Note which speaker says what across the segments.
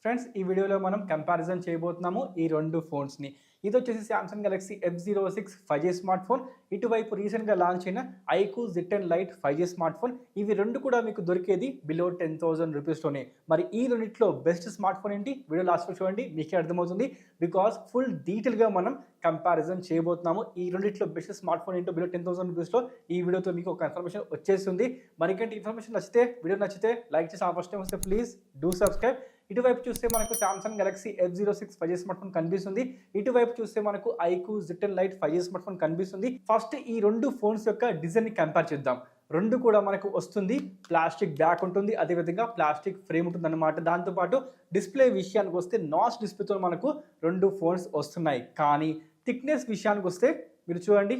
Speaker 1: Friends ఈ వీడియోలో మనం కంపారిజన్ చేయబోతున్నాము ఈ రెండు ఫోన్స్ని. ఇది వచ్చేసి Samsung Galaxy F06 5G smart phone, ఇటువైపు రీసెంట్గా లాంచ్ అయిన IQ Z10 lite 5G smart phone. ఇవి రెండు కూడా మీకు దొరికేది బిలో 10,000 రూపీస్లోనే. మరి ఈ రెండిట్లో బెస్ట్ స్మార్ట్ ఫోన్ ఏంటి వీడియో లాస్ట్లో చూడండి, మీకే అర్థమవుతుంది. బికాస్ ఫుల్ డీటెయిల్గా మనం కంపారిజన్ చేయబోతున్నాము. ఈ రెండిట్లో బెస్ట్ స్మార్ట్ ఫోన్ ఏంటో బిలో 10,000 రూపీస్లో ఈ వీడియోతో మీకు ఒక ఇన్ఫర్మేషన్ వచ్చేస్తుంది. మరికంటే ఇన్ఫర్మేషన్ వీడియో నచ్చితే లైక్ చేసి ఫస్ట్ టైం వస్తే ప్లీజ్ డూ సబ్స్క్రైబ్. ఇటువైపు చూస్తే మనకు Samsung Galaxy F06 5G smart phone కనిపిస్తుంది. ఇటువైపు చూస్తే మనకు iQOO Z10 lite 5G smart phone కనిపిస్తుంది. ఫస్ట్ ఈ రెండు ఫోన్స్ యొక్క డిజైన్ ని కంపేర్ చేద్దాం. రెండు కూడా మనకు వస్తుంది ప్లాస్టిక్ బ్యాక్ ఉంటుంది, అదేవిధంగా ప్లాస్టిక్ ఫ్రేమ్ ఉంటుంది అన్నమాట. దాంతోపాటు డిస్ప్లే విషయానికి వస్తే నాచ్ డిస్ప్లేతో మనకు రెండు ఫోన్స్ వస్తున్నాయి. కానీ థిక్నెస్ విషయానికి వస్తే మీరు చూడండి,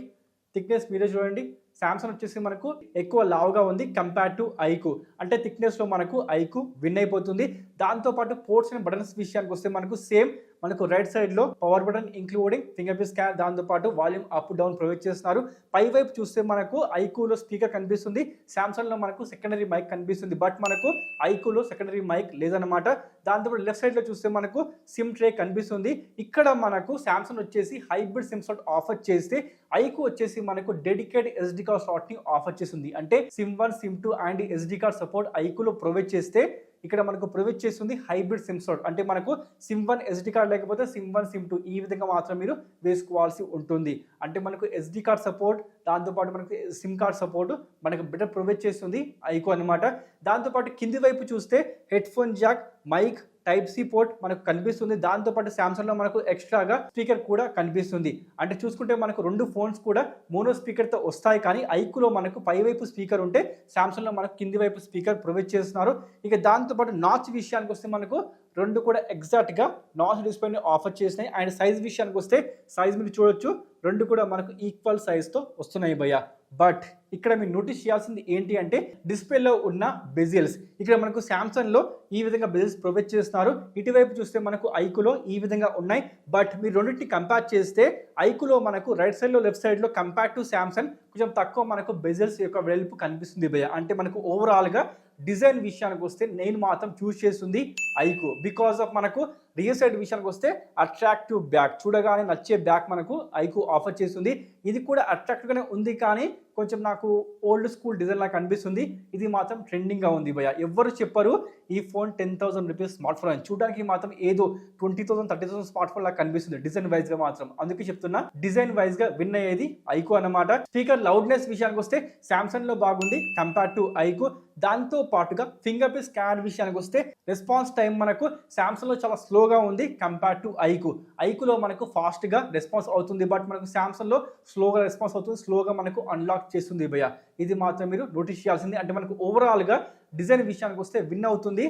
Speaker 1: థిక్నెస్ మీరే చూడండి. సామ్సంగ్ వచ్చేసి మనకు ఎక్కువ లావుగా ఉంది కంపేర్ టు ఐక్యూ, అంటే థిక్నెస్లో మనకు ఐక్యూ విన్ అయిపోతుంది. దాంతోపాటు పోర్ట్స్ అండ్ బటన్స్ విషయానికి వస్తే మనకు సేమ్, మనకు రైట్ సైడ్లో power button including finger print scan, దాంతోపాటు వాల్యూమ్ అప్ డౌన్ ప్రొవైడ్ చేస్తున్నారు. పై వైపు చూస్తే మనకు ఐక్యూలో స్పీకర్ కనిపిస్తుంది, సామ్సంగ్లో మనకు సెకండరీ మైక్ కనిపిస్తుంది. బట్ మనకు ఐక్యూలో సెకండరీ మైక్ లేదన్నమాట. దాంతోపాటు లెఫ్ట్ సైడ్లో చూస్తే మనకు సిమ్ ట్రే కనిపిస్తుంది. ఇక్కడ మనకు సామ్సంగ్ వచ్చేసి హైబ్రిడ్ సిమ్ స్లాట్ ఆఫర్ చేస్తే ఐక్యూ వచ్చేసి మనకు డెడికేట్ SD కార్డ్ స్లాట్ ని ఆఫర్ చేస్తుంది. అంటే SIM 1 SIM 2 and SD card support ఐక్యూలో ప్రొవైడ్ చేస్తే ఇక్కడ మనకు ప్రొవైడ్ చేస్తుంది హైబ్రిడ్ సిమ్ స్లాట్. అంటే మనకు సిమ్ 1 SD కార్డ్ లేకపోతే సిమ్ 1 సిమ్ 2 ఈ విధంగా మాత్రం మీరు వేసుకోవాల్సి ఉంటుంది. అంటే మనకు SD కార్డ్ సపోర్ట్, దాంతోపాటు మనకు సిమ్ కార్డ్ సపోర్ట్ మనకు బెటర్ ప్రొవైడ్ చేస్తుంది ఐక్యూ అనమాట. దాంతోపాటు కింది వైపు చూస్తే head phone jack, mic, type C port మనకు కనిపిస్తుంది. దాంతోపాటు సామ్సంగ్లో మనకు ఎక్స్ట్రాగా స్పీకర్ కూడా కనిపిస్తుంది. అంటే చూసుకుంటే మనకు రెండు ఫోన్స్ కూడా మోనో స్పీకర్తో వస్తాయి. కానీ ఐక్యూలో మనకు పై వైపు స్పీకర్ ఉంటే సామ్సంగ్లో మనకు కింది వైపు స్పీకర్ ప్రొవైడ్ చేస్తున్నారు. ఇక దాంతోపాటు నాచ్ విషయానికి వస్తే మనకు రెండు కూడా ఎగ్జాక్ట్గా నాచ్ డిస్ప్లేని ఆఫర్ చేసినాయి. అండ్ సైజ్ విషయానికి వస్తే సైజ్ మీరు చూడొచ్చు, రెండు కూడా మనకు ఈక్వల్ సైజ్తో వస్తున్నాయి భయ్య. బట్ ఇక్కడ మీరు నోటీస్ చేయాల్సింది ఏంటి అంటే డిస్ప్లేలో ఉన్న బెజిల్స్. ఇక్కడ మనకు సామ్సంగ్లో ఈ విధంగా బెజిల్స్ ప్రొవైడ్ చేస్తున్నారు, ఇటువైపు చూస్తే మనకు ఐక్యూలో ఈ విధంగా ఉన్నాయి. బట్ మీరు రెండింటిని కంపేర్ చేస్తే ఐక్యూలో మనకు రైట్ సైడ్లో లెఫ్ట్ సైడ్లో కంపేర్ టు సామ్సంగ్ కొంచెం తక్కువ మనకు బెజిల్స్ యొక్క వెడల్పు కనిపిస్తుంది భయ్య. అంటే మనకు ఓవరాల్గా డిజైన్ విషయానికి వస్తే నేను మాత్రం చూస్ చేస్తుంది ఐక్యూ. బికాస్ ఆఫ్ మనకు రియర్ సైడ్ విషయానికి వస్తే అట్రాక్టివ్ బ్యాక్, చూడగానే నచ్చే బ్యాక్ మనకు ఐక్యూ ఆఫర్ చేస్తుంది. ఇది కూడా అట్రాక్టివ్గానే ఉంది, కానీ కొంచెం నాకు ఓల్డ్ స్కూల్ డిజైన్ లాగా కనిపిస్తుంది. ఇది మాత్రం ట్రెండింగ్గా ఉంది భయ్య. ఎవ్వరు చెప్పరు ఈ ఫోన్ 10,000 రూపీస్ స్మార్ట్ ఫోన్ అని. చూడడానికి మాత్రం ఏదో 20,000 30,000 స్మార్ట్ ఫోన్ లాగా కనిపిస్తుంది డిజైన్ వైజ్గా మాత్రం. అందుకే చెప్తున్నా డిజైన్ వైజ్గా విన్ అయ్యేది ఐక్యూ అన్నమాట. స్పీకర్ లౌడ్నెస్ విషయానికి వస్తే సామ్సంగ్లో బాగుంది కంపేర్ టు ఐక్యూ. దాంతో పాటుగా ఫింగర్ ప్రింట్ స్కాన్ విషయానికి వస్తే రెస్పాన్స్ టైం మనకు సామ్సంగ్లో చాలా స్లోగా ఉంది కంపేర్ టు ఐక్యూ. ఐక్యూలో మనకు ఫాస్ట్గా రెస్పాన్స్ అవుతుంది, బట్ మనకు సామ్సంగ్లో స్లోగా రెస్పాన్స్ అవుతుంది, స్లోగా మనకు అన్లాక్ చేస్తుంది భయ్య. ఇది మాత్రం మీరు నోటీస్ చేయాల్సింది. అంటే మనకు ఓవరాల్గా డిజైన్ విషయానికి వస్తే విన్ అవుతుంది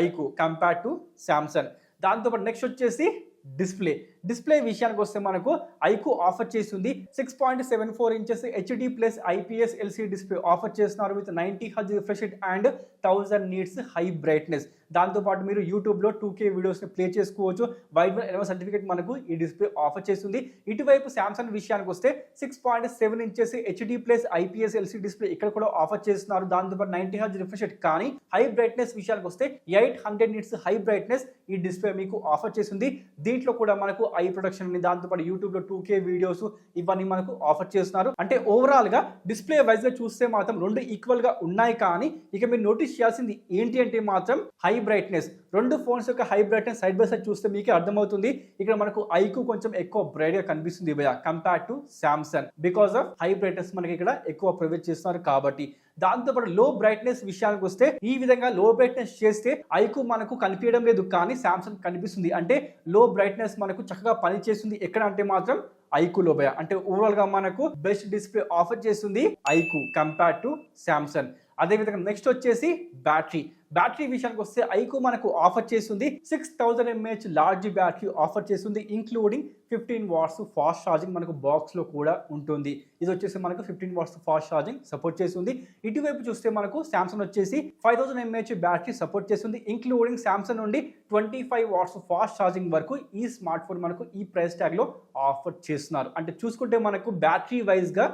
Speaker 1: ఐక్యూ కంపేర్ టు సామ్సంగ్. దాంతోపాటు నెక్స్ట్ వచ్చేసి డిస్ప్లే విషయానికి వస్తే మనకు ఐక్యూ ఆఫర్ చేస్తుంది 6.74 inches HD plus IPS LCD display offer చేస్తున్నారు with 90 Hz refresh rate and 1000 nits high brightness. దాంతోపాటు మీరు యూట్యూబ్లో 2K వీడియోస్ని ప్లే చేసుకోవచ్చు. వైడ్ ఎలవ సర్టిఫికేట్ మనకు ఈ డిస్ప్లే ఆఫర్ చేస్తుంది. ఇటువైపు సామ్సంగ్ విషయానికి వస్తే 6.7 inches HD plus IPS LCD display ఇక్కడ కూడా ఆఫర్ చేస్తున్నారు. దాంతోపాటు 90 Hz రిఫ్రెష్ రేట్, కానీ హై బ్రైట్నెస్ విషయానికి వస్తే 800 nits హై బ్రైట్నెస్ ఈ డిస్ప్లే మీకు ఆఫర్ చేస్తుంది. దీంట్లో కూడా మనకు ఐ ప్రొడక్షన్, దాంతోపాటు యూట్యూబ్లో 2K వీడియోస్ ఇవన్నీ మనకు ఆఫర్ చేస్తున్నారు. అంటే ఓవరాల్గా డిస్ప్లే వైజ్గా చూస్తే మాత్రం రెండు ఈక్వల్గా ఉన్నాయి. కానీ ఇక మీరు నోటీస్ చేయాల్సింది ఏంటి అంటే మాత్రం హై బ్రైట్నెస్. రెండు ఫోన్స్ యొక్క high brightness side by side చూస్తే మీకే అర్థమవుతుంది. ఇక్కడ మనకు ఐక్యూ కొంచెం ఎక్కువ బ్రైట్గా కనిపిస్తుంది భయ్య compare to Samsung, because of high brightness మనకి ఇక్కడ ఎక్కువ ప్రొవైడ్ చేస్తున్నారు కాబట్టి. దాంతోపాటు లో బ్రైట్నెస్ విషయానికి వస్తే ఈ విధంగా లో బ్రైట్నెస్ చేస్తే ఐక్యూ మనకు కనిపించడం లేదు, కానీ సామ్సంగ్ కనిపిస్తుంది. అంటే లో బ్రైట్నెస్ మనకు చక్కగా పనిచేస్తుంది ఎక్కడ అంటే మాత్రం ఐక్యూలో భయ్య. అంటే ఓవరాల్గా మనకు బెస్ట్ డిస్ప్లే ఆఫర్ చేస్తుంది ఐక్యూ కంపేర్ టు సామ్సంగ్. అదేవిధంగా నెక్స్ట్ వచ్చేసి బ్యాటరీ విషయానికి వస్తే ఐక్యూ మనకు ఆఫర్ చేస్తుంది 6000 mAh లార్జ్ బ్యాటరీ ఆఫర్ చేస్తుంది, ఇంక్లూడింగ్ 15 watts ఫాస్ట్ ఛార్జింగ్ మనకు బాక్స్లో కూడా ఉంటుంది. ఇది వచ్చేసి మనకు 15 watts ఫాస్ట్ ఛార్జింగ్ సపోర్ట్ చేస్తుంది. ఇటువైపు చూస్తే మనకు సామ్సంగ్ వచ్చేసి 5000 mAh బ్యాటరీ సపోర్ట్ చేస్తుంది, ఇంక్లూడింగ్ సామ్సంగ్ నుండి 25 watts ఫాస్ట్ ఛార్జింగ్ వరకు ఈ స్మార్ట్ ఫోన్ మనకు ఈ ప్రైస్ ట్యాగ్లో ఆఫర్ చేస్తున్నారు. అంటే చూసుకుంటే మనకు బ్యాటరీ వైజ్గా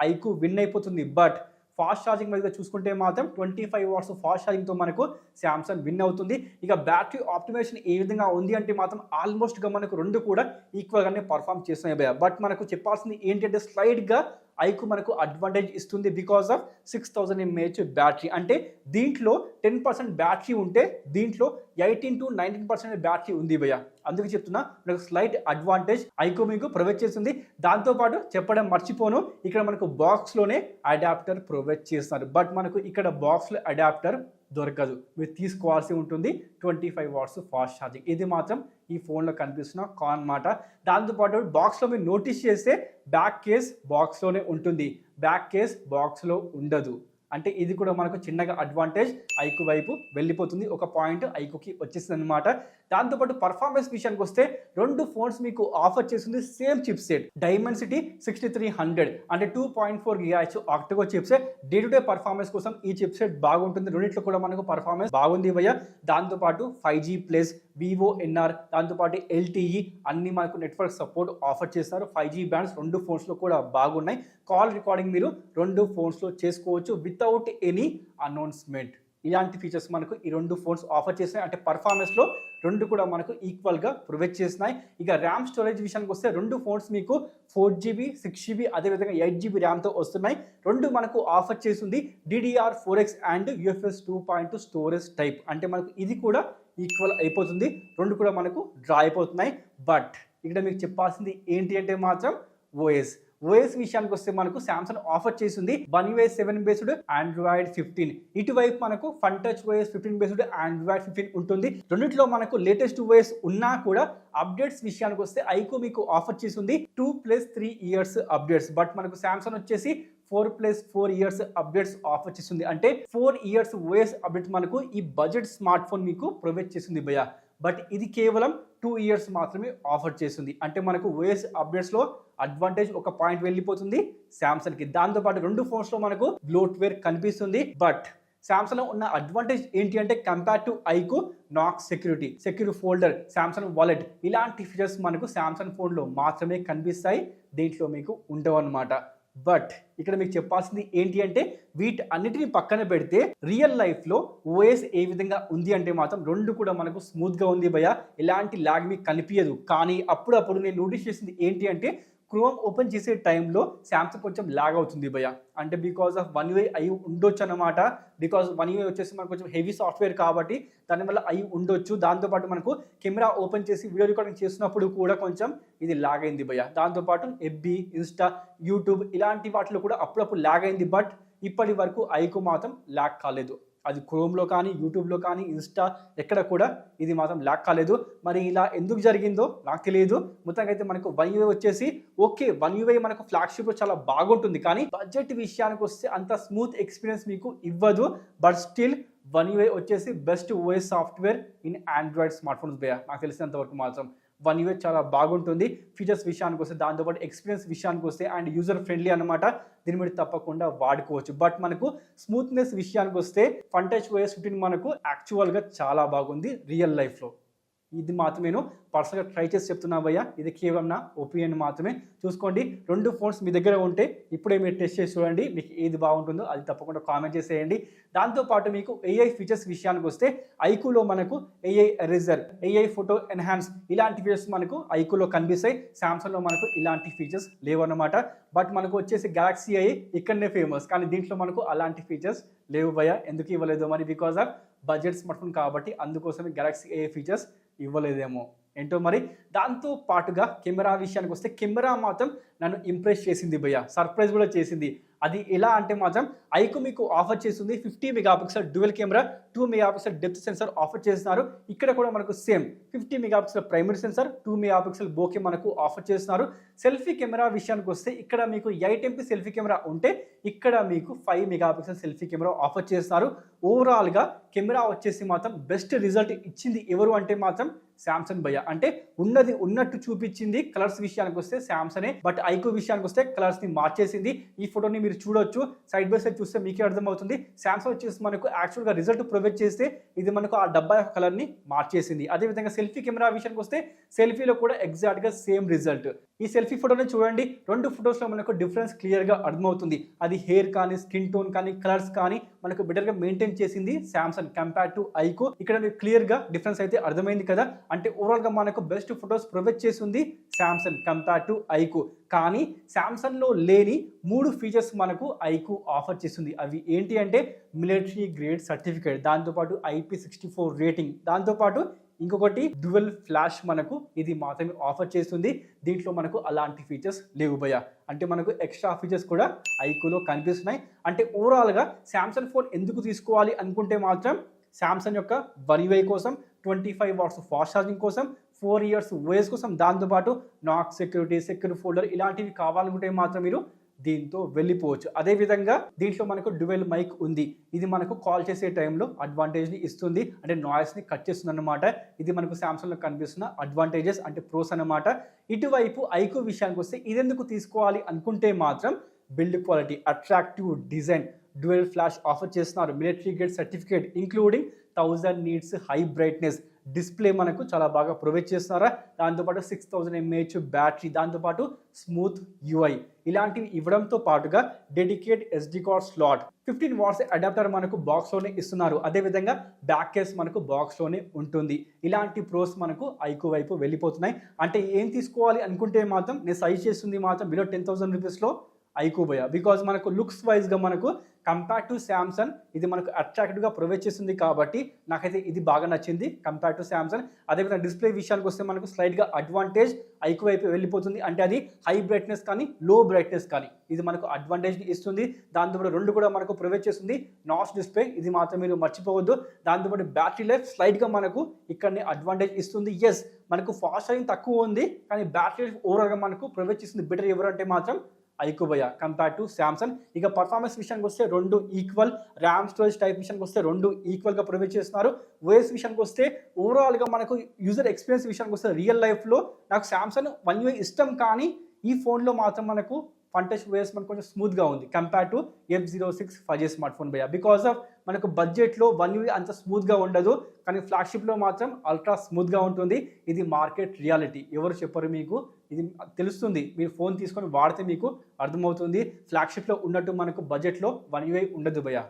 Speaker 1: ఐక్యూ విన్ అయిపోతుంది. బట్ ఫాస్ట్ ఛార్జింగ్ మీద చూసుకుంటే మాత్రం 25 వాట్స్ ఫాస్ట్ ఛార్జింగ్తో మనకు శాంసంగ్ విన్ అవుతుంది. ఇక బ్యాటరీ ఆప్టిమైజేషన్ ఏ విధంగా ఉంది అంటే మాత్రం ఆల్మోస్ట్గా మనకు రెండు కూడా ఈక్వల్గానే పర్ఫామ్ చేస్తున్నాయి భయ్యా. బట్ మనకు చెప్పాల్సింది ఏంటంటే స్లైడ్గా ఐకు మనకు అడ్వాంటేజ్ ఇస్తుంది బికాస్ ఆఫ్ 6000 mAh బ్యాటరీ. అంటే దీంట్లో 10% బ్యాటరీ ఉంటే దీంట్లో 18 to 19% బ్యాటరీ ఉంది భయ్య. అందుకే చెప్తున్నా మనకు స్లైట్ అడ్వాంటేజ్ ఐకు మీకు ప్రొవైడ్ చేస్తుంది. దాంతోపాటు చెప్పడం మర్చిపోను, ఇక్కడ మనకు బాక్స్లోనే అడాప్టర్ ప్రొవైడ్ చేస్తున్నారు. బట్ మనకు ఇక్కడ బాక్స్లో అడాప్టర్ దొరకదు, మీరు తీసుకోవాల్సి ఉంటుంది 25 వాట్స్ ఫాస్ట్ ఛార్జింగ్. ఇది మాత్రం ఈ ఫోన్లో కనిపిస్తున్న కాన్ అన్నమాట. దాంతోపాటు బాక్స్లో మీరు నోటీస్ చేస్తే బ్యాక్ కేస్ బాక్స్లోనే ఉంటుంది, బ్యాక్ కేస్ బాక్స్లో ఉండదు. అంటే ఇది కూడా మనకు చిన్నగా అడ్వాంటేజ్ ఐకు వైపు వెళ్ళిపోతుంది, ఒక పాయింట్ ఐకుకి వచ్చేసింది అనమాట. దాంతోపాటు పర్ఫార్మెన్స్ విషయానికి వస్తే రెండు ఫోన్స్ మీకు ఆఫర్ చేస్తుంది సేమ్ చిప్ సెట్ డైమెన్సిటీ 6300 అంటే 2.4 GHz octa core chipset. Day to day performance కోసం ఈ చిప్ సెట్ బాగుంటుంది, రెండిట్లో కూడా మనకు పర్ఫార్మెన్స్ బాగుంది భయ్య. దాంతోపాటు 5G ప్లస్ వివో ఎన్ఆర్ దాంతోపాటు LTE అన్ని మనకు నెట్వర్క్ సపోర్ట్ ఆఫర్ చేస్తారు. 5G బ్యాండ్స్ రెండు ఫోన్స్లో కూడా బాగున్నాయి. కాల్ రికార్డింగ్ మీరు రెండు ఫోన్స్లో చేసుకోవచ్చు వితౌట్ ఎనీ అనౌన్స్మెంట్. ఇలాంటి ఫీచర్స్ మనకు ఈ రెండు ఫోన్స్ ఆఫర్ చేస్తున్నాయి. అంటే పర్ఫార్మెన్స్లో రెండు కూడా మనకు ఈక్వల్గా ప్రొవైడ్ చేస్తున్నాయి. ఇక ర్యామ్ స్టోరేజ్ విషయానికి వస్తే రెండు ఫోన్స్ మీకు 4GB 6GB అదేవిధంగా 8GB ర్యామ్తో వస్తున్నాయి. రెండు మనకు ఆఫర్ చేస్తుంది DDR4X and UFS 2.2 storage type. అంటే మనకు ఇది కూడా ఈక్వల్ అయిపోతుంది, రెండు కూడా మనకు డ్రా అయిపోతున్నాయి. బట్ ఇక్కడ మీకు చెప్పాల్సింది ఏంటి అంటే మాత్రం ఓఎస్ విషయానికి వస్తే మనకు శాంసంగ్ ఆఫర్ చేసింది One UI 7 బేస్డ్ Android 15. ఇటువైపు మనకు fun touch OS 15 based Android 15 ఉంటుంది. రెండిట్లో మనకు లేటెస్ట్ OS ఉన్నా కూడా అప్డేట్స్ విషయానికి వస్తే ఐకు మీకు ఆఫర్ చేసింది 2+3 years అప్డేట్స్. బట్ మనకు శాంసంగ్ వచ్చేసి 4+4 years అప్డేట్స్ ఆఫర్ చేస్తుంది. అంటే 4 years OS అప్డేట్ మనకు ఈ బడ్జెట్ స్మార్ట్ ఫోన్ మీకు ప్రొవైడ్ చేస్తుంది భయ్య. బట్ ఇది కేవలం 2 years మాత్రమే ఆఫర్ చేస్తుంది. అంటే మనకు ఓఎస్ అప్డేట్స్లో అడ్వాంటేజ్ ఒక పాయింట్ వెళ్ళిపోతుంది శాంసంగ్కి. దాంతోపాటు రెండు ఫోన్స్లో మనకు బ్లోట్వేర్ కనిపిస్తుంది. బట్ శాంసంగ్లో ఉన్న అడ్వాంటేజ్ ఏంటి అంటే కంపేర్ టు ఐకు నాక్ security, secure folder, Samsung wallet ఇలాంటి ఫీచర్స్ మనకు శాంసంగ్ ఫోన్లో మాత్రమే కనిపిస్తాయి, దీంట్లో మీకు ఉండవు అన్నమాట. బట్ ఇక్కడ మీకు చెప్పాల్సింది ఏంటి అంటే వీటన్నిటిని పక్కన పెడితే రియల్ లైఫ్లో ఓఎస్ ఏ విధంగా ఉంది అంటే మాత్రం రెండు కూడా మనకు స్మూత్గా ఉంది భయ్య, ఎలాంటి ల్యాగ్ మీకు కనిపించదు. కానీ అప్పుడప్పుడు నేను నోటీస్ చేసింది ఏంటి అంటే క్రోమ్ ఓపెన్ చేసే టైంలో శాంసంగ్ కొంచెం ల్యాగ్ అవుతుంది భయ్య. అంటే బికాస్ ఆఫ్ One UI అయి ఉండొచ్చు అనమాట. బికాస్ One UI వచ్చేసి మనకు కొంచెం హెవీ సాఫ్ట్వేర్ కాబట్టి దానివల్ల అయి ఉండొచ్చు. దాంతోపాటు మనకు కెమెరా ఓపెన్ చేసి వీడియో రికార్డింగ్ చేసినప్పుడు కూడా కొంచెం ఇది ల్యాగ్ అయింది భయ్య. దాంతోపాటు FB, ఇన్స్టా, యూట్యూబ్ ఇలాంటి వాటిలో కూడా అప్పుడప్పుడు ల్యాగ్ అయింది. బట్ ఇప్పటి వరకు ఐకు మాత్రం ల్యాగ్ కాలేదు. అది క్రోమ్లో కానీ యూట్యూబ్లో కానీ ఇన్స్టా ఎక్కడ కూడా ఇది మాత్రం ల్యాగ్ కాలేదు. మరి ఇలా ఎందుకు జరిగిందో నాకు తెలియదు. మొత్తంగా అయితే మనకు One UI వచ్చేసి ఓకే, One UI మనకు ఫ్లాగ్షిప్లో చాలా బాగుంటుంది, కానీ బడ్జెట్ విషయానికి వస్తే అంత స్మూత్ ఎక్స్పీరియన్స్ మీకు ఇవ్వదు. బట్ స్టిల్ One UI వచ్చేసి best OS software in Android smart phones భయ్య. నాకు తెలిసినంత వరకు మాత్రం One UI చాలా బాగుంటుంది ఫీచర్స్ విషయానికి వస్తే, దాంతోపాటు ఎక్స్పీరియన్స్ విషయానికి వస్తే అండ్ యూజర్ ఫ్రెండ్లీ అనమాట. దీని మీద తప్పకుండా వాడుకోవచ్చు. బట్ మనకు స్మూత్నెస్ విషయానికి వస్తే ఫన్ టచ్ OS 15 మనకు యాక్చువల్గా చాలా బాగుంది రియల్ లైఫ్లో. ఇది మాత్రం నేను పర్సనల్గా ట్రై చేసి చెప్తున్నా భయ్య, ఇది కేవలం నా ఒపీనియన్ మాత్రమే. చూసుకోండి, రెండు ఫోన్స్ మీ దగ్గర ఉంటే ఇప్పుడే మీరు టెస్ట్ చేసి చూడండి, మీకు ఏది బాగుంటుందో అది తప్పకుండా కామెంట్ చేసేయండి. దాంతోపాటు మీకు AI ఫీచర్స్ విషయానికి వస్తే ఐకులో మనకు AI eraser, AI photo enhance ఇలాంటి ఫీచర్స్ మనకు ఐకులో కనిపిస్తాయి. శాంసంగ్లో మనకు ఇలాంటి ఫీచర్స్ లేవన్నమాట. బట్ మనకు వచ్చేసి Galaxy AI ఇక్కడనే ఫేమస్, కానీ దీంట్లో మనకు అలాంటి ఫీచర్స్ లేవు భయ్య. ఎందుకు ఇవ్వలేదు మరి? Because of budget smart phone కాబట్టి అందుకోసమే Galaxy AI ఫీచర్స్ ఇవ్వలేదేమో ఏంటో మరి. దాంతో పాటుగా కెమెరా విషయానికి వస్తే కెమెరా మాత్రం నన్ను ఇంప్రెస్ చేసింది భయ్య, సర్ప్రైజ్ కూడా చేసింది. అది ఎలా అంటే మాత్రం ఐకు మీకు ఆఫర్ చేస్తుంది 50 megapixel dual camera, 2 megapixel depth censor offer చేస్తున్నారు. ఇక్కడ కూడా మనకు same 50 megapixel primary censor, 2 megapixel bouquet మనకు ఆఫర్ చేస్తున్నారు. సెల్ఫీ కెమెరా విషయానికి వస్తే ఇక్కడ మీకు 8MP సెల్ఫీ కెమెరా ఉంటే ఇక్కడ మీకు 5 మెగాపిక్సెల్ సెల్ఫీ కెమెరా ఆఫర్ చేస్తున్నారు. ఓవరాల్గా కెమెరా వచ్చేసి మాత్రం బెస్ట్ రిజల్ట్ ఇచ్చింది ఎవరు అంటే మాత్రం శాంసంగ్ భయ్య. అంటే ఉన్నది ఉన్నట్టు చూపించింది. కలర్స్ విషయానికి వస్తే శాంసంగే, బట్ ఐకు విషయానికి వస్తే కలర్స్ ని మార్చేసింది. ఈ ఫోటోని మీరు చూడొచ్చు, సైడ్ బై సైడ్ చూస్తే మీకే అర్థమవుతుంది. సామ్సంగ్ వచ్చేసి మనకు యాక్చువల్గా రిజల్ట్ ప్రొవైడ్ చేస్తే ఇది మనకు ఆ డబ్బా యొక్క కలర్ని మార్చేసింది. అదేవిధంగా సెల్ఫీ కెమెరా విషయానికి వస్తే సెల్ఫీలో కూడా ఎగ్జాక్ట్గా సేమ్ రిజల్ట్. ఈ సెల్ఫీ ఫోటోని చూడండి, 2 ఫొటోస్లో మనకు డిఫరెన్స్ క్లియర్గా అర్థమవుతుంది. అది హెయిర్ కానీ స్కిన్ టోన్ కానీ కలర్స్ కానీ మనకు బెటర్గా మెయింటైన్ చేసింది సామ్సంగ్ కంపేర్ టు ఐకో. ఇక్కడ క్లియర్గా డిఫరెన్స్ అయితే అర్థమైంది కదా. అంటే ఓవరాల్గా మనకు బెస్ట్ ఫొటోస్ ప్రొవైడ్ చేసింది సామ్సంగ్ కంపేర్ టు ఐకో. కానీ సామ్సంగ్లో లేని 3 ఫీచర్స్ మనకు ఐకో ఆఫర్ చేస్తుంది. అవి ఏంటి అంటే మిలిటరీ గ్రేడ్ సర్టిఫికేట్, దాంతోపాటు IP64 రేటింగ్, దాంతోపాటు ఇంకొకటి డ్యువల్ ఫ్లాష్ మనకు ఇది మాత్రమే ఆఫర్ చేస్తుంది. దీంట్లో మనకు అలాంటి ఫీచర్స్ లేవు భయ్య. అంటే మనకు ఎక్స్ట్రా ఫీచర్స్ కూడా ఐకోలో కనిపిస్తున్నాయి. అంటే ఓవరాల్గా సామ్సంగ్ ఫోన్ ఎందుకు తీసుకోవాలి అనుకుంటే మాత్రం సామ్సంగ్ యొక్క One UI కోసం, 25 వాట్స్ ఫాస్ట్ ఛార్జింగ్ కోసం, 4 ఇయర్స్ ఓఎస్ కోసం, దాంతోపాటు నాక్ సెక్యూరిటీ, సెక్యూర్ ఫోల్డర్ ఇలాంటివి కావాలనుకుంటే మాత్రం మీరు దీంతో వెళ్ళిపోవచ్చు. అదేవిధంగా దీంట్లో మనకు డ్యువెల్ మైక్ ఉంది. ఇది మనకు కాల్ చేసే టైంలో అడ్వాంటేజ్ని ఇస్తుంది, అంటే నాయిస్ని కట్ చేస్తుంది అన్నమాట. ఇది మనకు సామ్సంగ్లో కనిపిస్తున్న అడ్వాంటేజెస్, అంటే ప్రోస్ అన్నమాట. ఇటువైపు ఐకో విషయానికి వస్తే ఇదెందుకు తీసుకోవాలి అనుకుంటే మాత్రం build quality, attractive design, dual flash offer చేస్తున్నారు, military grade certificate including 1000 nits high brightness display మనకు చాలా బాగా ప్రొవైడ్ చేస్తున్నారా. దాంతోపాటు 6000 mAh బ్యాటరీ, దాంతోపాటు స్మూత్ UI ఇలాంటివి ఇవ్వడంతో పాటుగా dedicate SD card slot, 15 watts adapter మనకు బాక్స్లోనే ఇస్తున్నారు. అదేవిధంగా బ్యాక్ కేస్ మనకు బాక్స్లోనే ఉంటుంది. ఇలాంటి ప్రోస్ మనకు ఐకో వైపు వెళ్ళిపోతున్నాయి. అంటే ఏం తీసుకోవాలి అనుకుంటే మాత్రం నేను సజెస్ట్ చేస్తుంది మాత్రం బిలో 10,000 రూపీస్లో ఐకో భయ్య. బికాజ్ మనకు లుక్స్ వైజ్గా మనకు కంపేర్ టు సామ్సంగ్ ఇది మనకు అట్రాక్టివ్గా ప్రొవైడ్ చేస్తుంది కాబట్టి నాకైతే ఇది బాగా నచ్చింది కంపేర్ టు సామ్సంగ్. అదేవిధంగా డిస్ప్లే విషయానికి వస్తే మనకు స్లైడ్గా అడ్వాంటేజ్ ఐకో వైపు వెళ్ళిపోతుంది. అంటే అది హై బ్రైట్నెస్ కానీ లో బ్రైట్నెస్ కానీ ఇది మనకు అడ్వాంటేజ్ని ఇస్తుంది. దాంతోపాటు 2 కూడా మనకు ప్రొవైడ్ చేస్తుంది. నాచ్ డిస్ప్లే ఇది మాత్రం మీరు మర్చిపోవద్దు. దాంతోపాటు బ్యాటరీ లైఫ్ స్లైడ్గా మనకు ఇక్కడనే అడ్వాంటేజ్ ఇస్తుంది. ఎస్ మనకు ఫాస్ట్ ఛార్జింగ్ తక్కువ ఉంది, కానీ బ్యాటరీ లైఫ్ ఓవరాల్గా మనకు ప్రొవైడ్ చేస్తుంది బెటర్ ఎవరంటే మాత్రం ఐకో భయ్య కంపేర్ టు సామ్సంగ్. ఇక పర్ఫార్మెన్స్ విషయానికి వస్తే 2 ఈక్వల్, ర్యామ్ స్టోరేజ్ టైప్ విషయానికి వస్తే 2 ఈక్వల్గా ప్రొవైడ్ చేస్తున్నారు. ఓఎస్ విషయానికి వస్తే ఓవరాల్గా మనకు యూజర్ ఎక్స్పీరియన్స్ విషయానికి వస్తే రియల్ లైఫ్లో నాకు సామ్సంగ్ One UI ఇష్టం, కానీ ఈ ఫోన్లో మాత్రం మనకు ఫంటచ్ ఓఎస్ మనకు కొంచెం స్మూత్గా ఉంది compare to F06 5G smart phone భయ్య. బికాస్ ఆఫ్ మనకు బడ్జెట్లో One UI అంత స్మూత్గా ఉండదు, కానీ ఫ్లాగ్షిప్లో మాత్రం అల్ట్రా స్మూత్గా ఉంటుంది. ఇది మార్కెట్ రియాలిటీ, ఎవరు చెప్పరు మీకు, ఇది తెలుస్తుంది. మీరు ఫోన్ తీసుకొని వాడితే మీకు అర్థమవుతుంది. ఫ్లాగ్షిప్లో ఉన్నట్టు మనకు బడ్జెట్లో One UI ఉండదు భయ్య.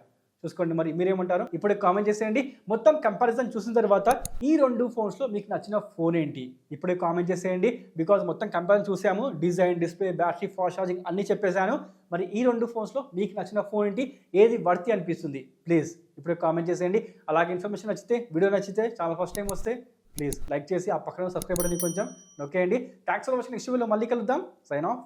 Speaker 1: చూసుకోండి, మరి మీరేమంటారు ఇప్పుడే కామెంట్ చేసేయండి. మొత్తం కంపారిజన్ చూసిన తర్వాత ఈ 2 ఫోన్స్లో మీకు నచ్చిన ఫోన్ ఏంటి ఇప్పుడే కామెంట్ చేసేయండి. బికాజ్ మొత్తం కంపారిజన్ చూసాము, design, display, battery, fast charging అన్నీ చెప్పేశాను. మరి ఈ 2 ఫోన్స్లో మీకు నచ్చిన ఫోన్ ఏంటి, ఏది వర్తి అనిపిస్తుంది ప్లీజ్ ఇప్పుడే కామెంట్ చేసేయండి. అలాగే ఇన్ఫర్మేషన్ నచ్చితే, వీడియో నచ్చితే, ఛానల్ ఫస్ట్ టైం వస్తే ప్లీజ్ లైక్ చేసి ఆ పక్కన సబ్స్క్రైబ్ బటన్ కొంచెం నొక్కేయండి. Thanks for watching. నెక్స్ట్ వీడియోలో మళ్ళీ కలుద్దాం. Sign of.